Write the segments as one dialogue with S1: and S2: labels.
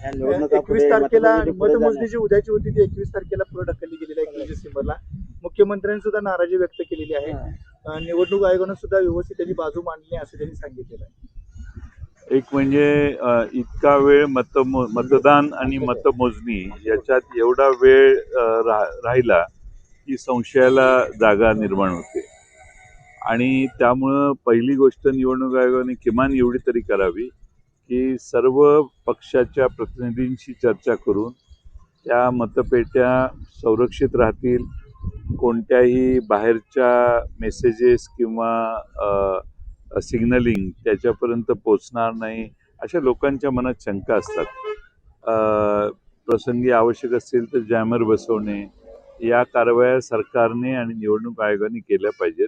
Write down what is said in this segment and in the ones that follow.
S1: या निवडणुका
S2: 21
S1: पुढे
S2: तारखेला
S1: मतमोजणी पुढे
S2: मतमोजणीची उद्याची होती ती 21 तारखेला पुढे ढकलली गेलेली आहे 21 डिसेंबरला. मुख्यमंत्र्यांनी सुद्धा नाराजी व्यक्त केलेली आहे. निवडणूक आयोगानं सुद्धा व्यवस्थित त्याची बाजू मांडली असं त्यांनी सांगितलेलं आहे.
S3: एक म्हणजे इतका वेळ मतदान आणि मतमोजणी याच्यात एवढा वेळ राहिला की संशयाला जागा निर्माण होते. आणि त्यामुळं पहिली गोष्ट निवडणूक आयोगाने किमान एवढी तरी करावी की सर्व पक्षाच्या प्रतिनिधींशी चर्चा करून त्या मतपेट्या संरक्षित राहतील, कोणत्याही बाहेरच्या मेसेजेस किंवा सिग्नलिंग त्याच्यापर्यंत पोचणार नाही, अशा लोकांच्या मनात शंका असतात. प्रसंगी आवश्यक असेल तर जॅमर बसवणे, या कारवाया सरकारने आणि निवडणूक आयोगाने केल्या पाहिजेत.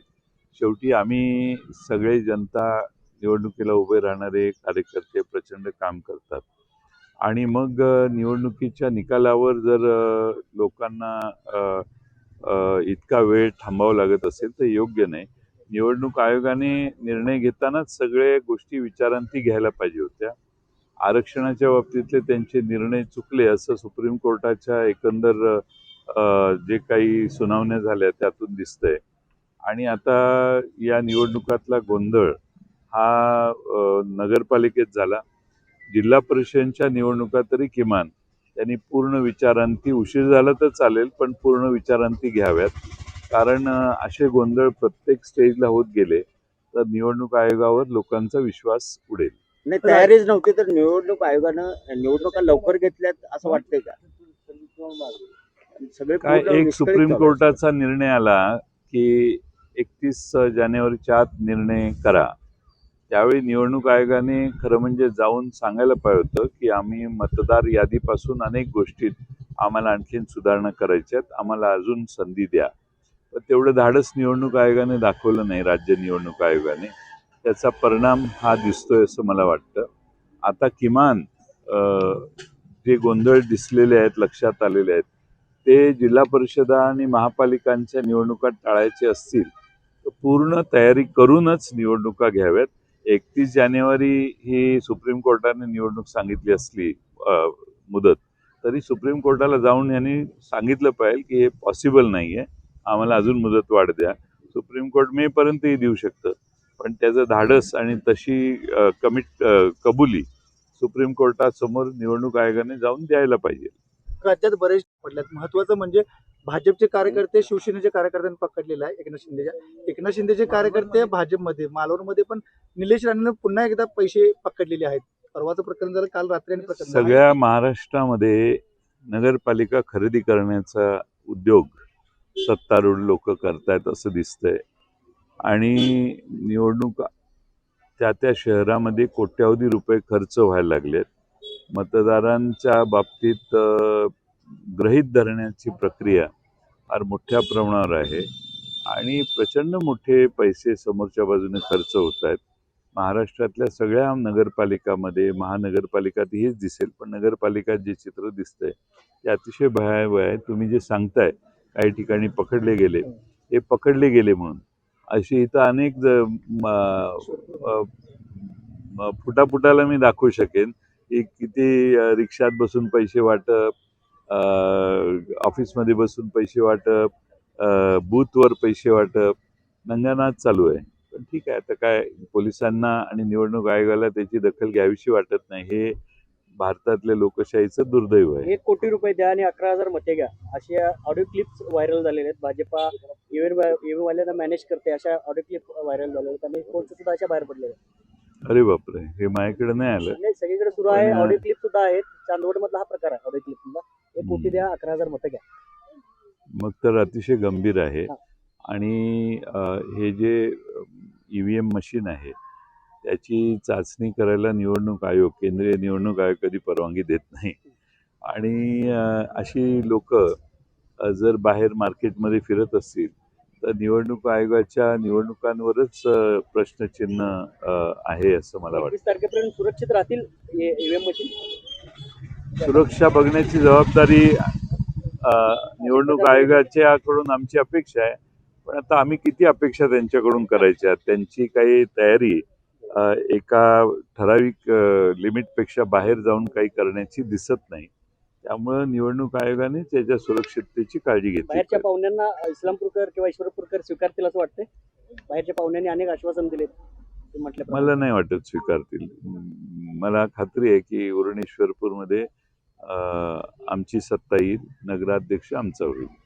S3: शेवटी आम्ही सगळे जनता निवडणुकीला उभे राहणारे कार्यकर्ते प्रचंड काम करतात आणि मग निवडणुकीच्या निकालावर जर लोकांना इतका वेळ थांबावं लागत असेल तर योग्य नाही. निवडणूक आयोगाने निर्णय घेतानाच सगळे गोष्टी विचारांती घ्यायला पाहिजे होत्या. आरक्षणाच्या बाबतीतले त्यांचे निर्णय चुकले असं सुप्रीम कोर्टाच्या एकंदर जे काही सुनावण्या झाल्या त्यातून दिसतंय. आणि आता या निवडणुकातला गोंधळ हा नगरपालिकेत झाला. जिल्हा परिषदेच्या निवडणुका तरी किमान त्यांनी पूर्ण विचारांती, उशीर झाला तर चालेल पण पूर्ण विचारांती घ्याव्यात. कारण असे गोंधळ प्रत्येक स्टेजला होत गेले तर निवडणूक आयोगावर लोकांचा विश्वास उडेल.
S1: नाही, तयारीच नव्हती तर निवडणूक आयोगानं निवडणुका लवकर घेतल्यात असं वाटतंय का? सगळे
S3: काय एक
S1: विस्कळीत
S3: सुप्रीम
S1: चालू आहे.
S3: कोर्टाचा निर्णय आला की 31 जानेवारीच्या आत निर्णय करा. त्यावेळी निवडणूक आयोगाने खरं म्हणजे जाऊन सांगायला पाहिजे होतं की आम्ही मतदार यादीपासून अनेक गोष्टीत आम्हाला आणखीन सुधारणा करायच्या आहेत, आम्हाला अजून संधी द्या. पण तेवढं धाडस निवडणूक आयोगाने दाखवलं नाही, राज्य निवडणूक आयोगाने. त्याचा परिणाम हा दिसतोय असं मला वाटतं. आता किमान जे गोंधळ दिसलेले आहेत, लक्षात आलेले आहेत, ते जिल्हा परिषदा आणि महापालिकांच्या निवडणुका टाळायचे असतील तर पूर्ण तयारी करूनच निवडणुका घ्याव्यात. 31 जानेवारी ही सुप्रीम कोर्टाने निवडणूक सांगितली असली मुदत, तरी सुप्रीम कोर्टाला जाऊन यांनी सांगितलं पाहिजे की हे पॉसिबल नाही आहे, आम्हाला अजून मुदत वाढ द्या. सुप्रीम कोर्ट मेपर्यंतही देऊ शकतं, पण त्याचं धाडस आणि तशी कबुली सुप्रीम कोर्टासमोर निवडणूक आयोगाने जाऊन द्यायला पाहिजे.
S2: राज्यात बरेच पडल्यात. महत्वाचं म्हणजे भाजपचे कार्यकर्ते शिवसेनेचे कार्यकर्त्यांनी पकडलेला आहे एकनाथ शिंदेचे कार्यकर्ते भाजपमध्ये, मालवणमध्ये पण निलेश राणेनं पुन्हा एकदा पैसे पकडलेले आहेत. परवाचं प्रकरण झालं, काल रात्री प्रकरण झालं.
S3: सगळ्या महाराष्ट्रामध्ये नगरपालिका खरेदी करण्याचा उद्योग सत्तारूढ लोक करतायत असं दिसतंय. आणि निवडणूक त्या शहरामध्ये कोट्यावधी रुपये खर्च व्हायला लागलेत. मतदारांच्या बाबतीत गृहीत धरण्याची प्रक्रिया फार मोठ्या प्रमाणावर आहे आणि प्रचंड मोठे पैसे समोरच्या बाजूने खर्च होत आहेत. महाराष्ट्रातल्या सगळ्या नगरपालिकामध्ये, महानगरपालिकात हेच दिसेल, पण नगरपालिकात जे चित्र दिसतंय ते अतिशय भयावह आहे. तुम्ही जे सांगताय काही ठिकाणी पकडले गेले, हे पकडले गेले म्हणून अशी इथं अनेक फुटाफुटाला मी दाखवू शकेन की किती रिक्षात बसून पैसे वाटप, ऑफिसमध्ये बसून पैसे वाटप, बूथवर पैसे वाटप, नंगानाच चालू आहे. पण ठीक आहे, आता काय पोलिसांना आणि निवडणूक आयोगाला त्याची दखल घ्यावीशी वाटत नाही. हे भारतातल्या लोकशाहीचं दुर्दैव आहे.
S4: 1 कोटी रुपये द्या आणि 11,000 मते घ्या, अशा ऑडिओ क्लिप्स व्हायरल झालेल्या आहेत. भाजपा ईव्हीएम वाल्यांना मॅनेज करते अशा ऑडिओ क्लिप व्हायरल झालेल्या आहेत आणि पोस्ट सुद्धा अशा बाहेर पडलेल्या आहेत.
S3: अरे बापरे, हे माझ्याकडे नाही आलं.
S4: नाही, सगळीकडे सुरू आहे. ऑडिओ क्लिप सुद्धा आहेत. चांदवड मधला हा प्रकार आहे ऑडिओ क्लिप मधला. 1 कोटी द्या, 11,000 मतं घ्या.
S3: मग तर अतिशय गंभीर आहे. आणि हे जे ईव्हीएम मशीन आहे त्याची चाचणी करायला निवडणूक आयोग, केंद्रीय निवडणूक आयोग कधी परवानगी देत नाही. आणि अशी लोक जर बाहेर मार्केटमध्ये फिरत असतील तर निवडणूक आयोगाच्या निवडणुकांवरच प्रश्नचिन्ह आहे असं मला वाटतं.
S4: 21 तारखेपर्यंत सुरक्षित राहतील ईव्हीएम मशीन?
S3: सुरक्षा बघण्याची जबाबदारी निवडणूक आयोगाच्याकडून आमची अपेक्षा आहे. पण आता आम्ही किती अपेक्षा त्यांच्याकडून करायच्या, त्यांची काही तयारी एका ठराविक लिमिटपेक्षा बाहेर जाऊन काही करण्याची दिसत नाही. त्यामुळं निवडणूक आयोगाने त्याच्या सुरक्षिततेची काळजी घेतली
S4: बाहेरच्या
S3: पाहिजे.
S4: पाहुण्यांना इस्लामपूरकर किंवा ईश्वरपूरकर स्वीकारतील असं वाटतंय? बाहेरच्या पाहुण्यांनी अनेक आश्वासन दिले म्हटल्याप्रमाणे.
S3: मला नाही वाटत स्वीकारतील. मला खात्री आहे की उरणेश्वरपूरमध्ये आमची सत्ता येईल, नगराध्यक्ष आमचा होईल.